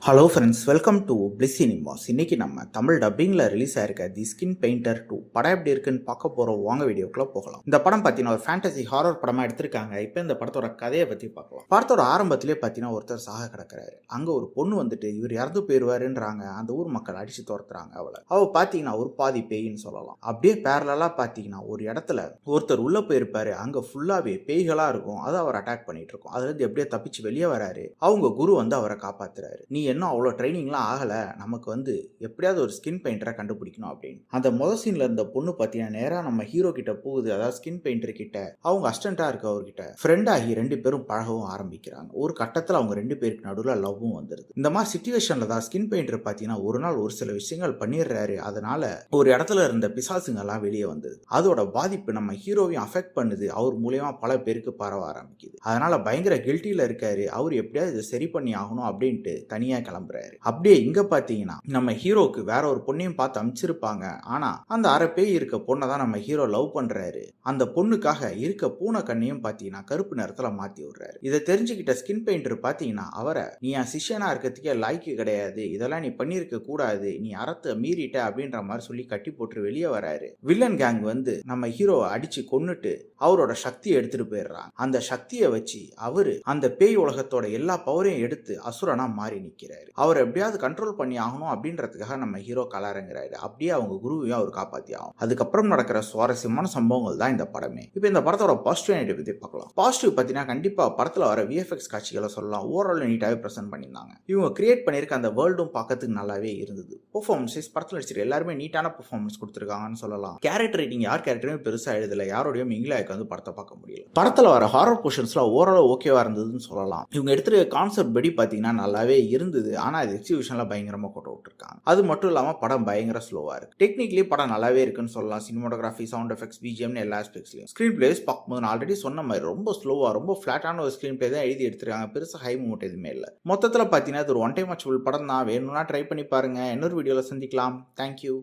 Hello friends, welcome to bliss cinemas. இன்னைக்கு நம்ம Tamil டப்பிங்கில் release ஆயிருக்க தி ஸ்கின் பெயிண்டர் 2 படம் எப்படி இருக்குன்னு பார்க்க போகிறோம். வாங்க வீடியோக்குள்ள போகலாம். இந்த படம் பார்த்தீங்கன்னா ஒரு ஃபேண்டசி ஹாரர் படமாக எடுத்திருக்காங்க. இப்போ இந்த படத்தோட கதையை பற்றி பார்க்கலாம். படத்தோட ஆரம்பத்திலே பார்த்தீங்கன்னா ஒருத்தர் சாக கிடக்கிறாரு. அங்கே ஒரு பொண்ணு வந்துட்டு இவர் இறந்து போயிடுவாருன்றாங்க. அந்த ஊர் மக்கள் அடிச்சு துரத்துறாங்க அவள் பார்த்தீங்கன்னா ஒரு பாதி பேயின்னு சொல்லலாம். அப்படியே பேரலாக பார்த்தீங்கன்னா ஒரு இடத்துல ஒருத்தர் உள்ளே போயிருப்பாரு. அங்கே ஃபுல்லாகவே பேய்களாக இருக்கும். அதை அவர் அட்டாக் பண்ணிட்டு இருக்கும். அதுலேருந்து எப்படியே தப்பிச்சு வெளியே வராரு. அவங்க குரு வந்து அவரை காப்பாத்துறாரு. நீ என்ன அவ்வளோ ட்ரைனிங்லாம் ஆகலை, நமக்கு வந்து எப்படியாவது ஒரு ஸ்கின் பெயிண்டரை கண்டுபிடிக்கணும் அப்படின்னு. அந்த முதல் சீனில் இருந்த பொண்ணு பார்த்தீங்கன்னா நேராக நம்ம ஹீரோ கிட்ட போகுது. அதாவது ஸ்கின் பெயிண்டர் கிட்ட அவங்க அசிஸ்டண்டா இருக்க அவர்கிட்ட ஃப்ரெண்ட் ஆகி 2 பேரும் பழகவும் ஆரம்பிக்கிறாங்க. ஒரு கட்டத்தில் அவங்க 2 பேருக்கு நடுவில் லவ்வும் வந்துருது. இந்த மாதிரி சிச்சுவேஷன்ல தான் ஸ்கின் பெயிண்டர் பார்த்தீங்கன்னா ஒரு நாள் ஒரு சில விஷயங்கள் பண்ணிடுறாரு. அதனால ஒரு இடத்துல இருந்த பிசாசுங்கெல்லாம் வெளியே வந்தது. அதோட பாதிப்பு நம்ம ஹீரோவையும் அஃபெக்ட் பண்ணுது. அவர் மூலியமா பல பேருக்கு பரவ ஆரம்பிக்குது. அதனால பயங்கர கில்ட்டில இருக்காரு. அவர் எப்படியாவது இதை சரி பண்ணி ஆகணும் அப்படின்ட்டு தனியா கிளம்புறாரு. அப்படியே இங்க பாத்தீங்கன்னா நம்ம ஹீரோக்கு வேற ஒரு பொண்ணையும் பார்த்து அமைச்சிருப்பாங்க. ஆனா அந்த அரை பேய் இருக்க பொண்ணை தான் நம்ம ஹீரோ லவ் பண்றாரு. அந்த பொண்ணுக்காக இருக்க பூனை கண்ணையும் பாத்தீங்கன்னா கருப்பு நிறத்துல மாத்தி விடுறாரு. இதை தெரிஞ்சுக்கிட்ட ஸ்கின் பெயிண்டர் பாத்தீங்கன்னா அவரை நீ என் சிஷ்யனா இருக்கிறதுக்கே லாய்க்கு கிடையாது, இதெல்லாம் நீ பண்ணிருக்க கூடாது, நீ அறத்தை மீறிட்ட அப்படின்ற மாதிரி சொல்லி கட்டி போட்டு வெளியே வராரு. வில்லன் கேங் வந்து நம்ம ஹீரோவை அடிச்சு கொன்னுட்டு அவரோட சக்தியை எடுத்துட்டு போயிடுறாங்க. அந்த சக்தியை வச்சு அவரு அந்த பேய் உலகத்தோட எல்லா பவரையும் எடுத்து அசுரனா மாறி நிக்கிறாரு. அவர் எப்படியாவது கண்ட்ரோல் பண்ணி ஆகணும் அப்படின்றதுக்காக நம்ம ஹீரோ கலாரங்கிறாரு. அப்படியே அவங்க குருவையும் அவர் காப்பாத்தி ஆகும். அதுக்கப்புறம் நடக்கிற சுவாரஸ்யமான சம்பவங்கள் தான் இந்த படமே. இப்போ இந்த படத்தோட பாசிட்டிவ் பத்தி பார்க்கலாம். பாசிட்டிவ் பார்த்தீங்கன்னா கண்டிப்பா படத்துல வர விஎஃப்எக்ஸ் காட்சிகளை சொல்லலாம். ஓவரால் நீட்டாவே பிரசன்ட் பண்ணியிருந்தாங்க. இவங்க கிரியேட் பண்ணியிருக்க அந்த வேர்ல்டும் பார்க்கறதுக்கு நல்லாவே இருந்தது. பெர்ஃபார்மன்ஸ் படத்தில் நடிச்சிருக்க எல்லாருமே நீட்டான பெர்ஃபார்மன்ஸ் கொடுத்துருக்காங்கன்னு சொல்லலாம். கேரக்டர் ரைட்டிங் யார் கேரக்டருமே பெருசா எழுதல. யாரோடையும் இங்கிலாய்க்கு வந்து படத்தை பார்க்க முடியல. படத்துல வர ஹாரர் போர்ஷன்ஸ்ல ஓவரால் ஓகேவா இருந்ததுன்னு சொல்லலாம். இவங்க எடுத்துருக்க கான்செப்ட் படி பார்த்தீங்கன்னா நல்லாவே இருந்தது. ஆனா அது எக்ஸிபிஷன்ல பயங்கரமா கொண்டு விட்டுருக்காங்க. அது மட்டும் இல்லாம படம் பயங்கர ஸ்லோவா இருக்கு. டெக்னிக்கலி படம் நல்லாவே இருக்குன்னு சொல்லலாம். சினிமாட்டோகிராஃபி, சவுண்ட் எஃபெக்ட்ஸ், பிஜிஎம் எல்லா ஆஸ்பெக்ட்ஸ்லயும். ஸ்கிரீன் பிளேஸ் பார்க்கும்போது நான் ஆல்ரெடி சொன்ன மாதிரி ரொம்ப ஸ்லோவா ரொம்ப ஃபிளாட்டான ஒரு ஸ்கிரீன் பிளே தான் எழுதி எடுத்துருக்காங்க. பெருசா ஹை மூமெண்ட் எதுவுமே இல்லை. மொத்தத்தில் பார்த்தீங்கன்னா இது ஒரு ஒன் டைம் வாட்சபிள் படம் தான். வேணும்னா ட்ரை பண்ணி பாருங்க. இன்னொரு வீடியோல சந்திக்கலாம். தேங்க்யூ.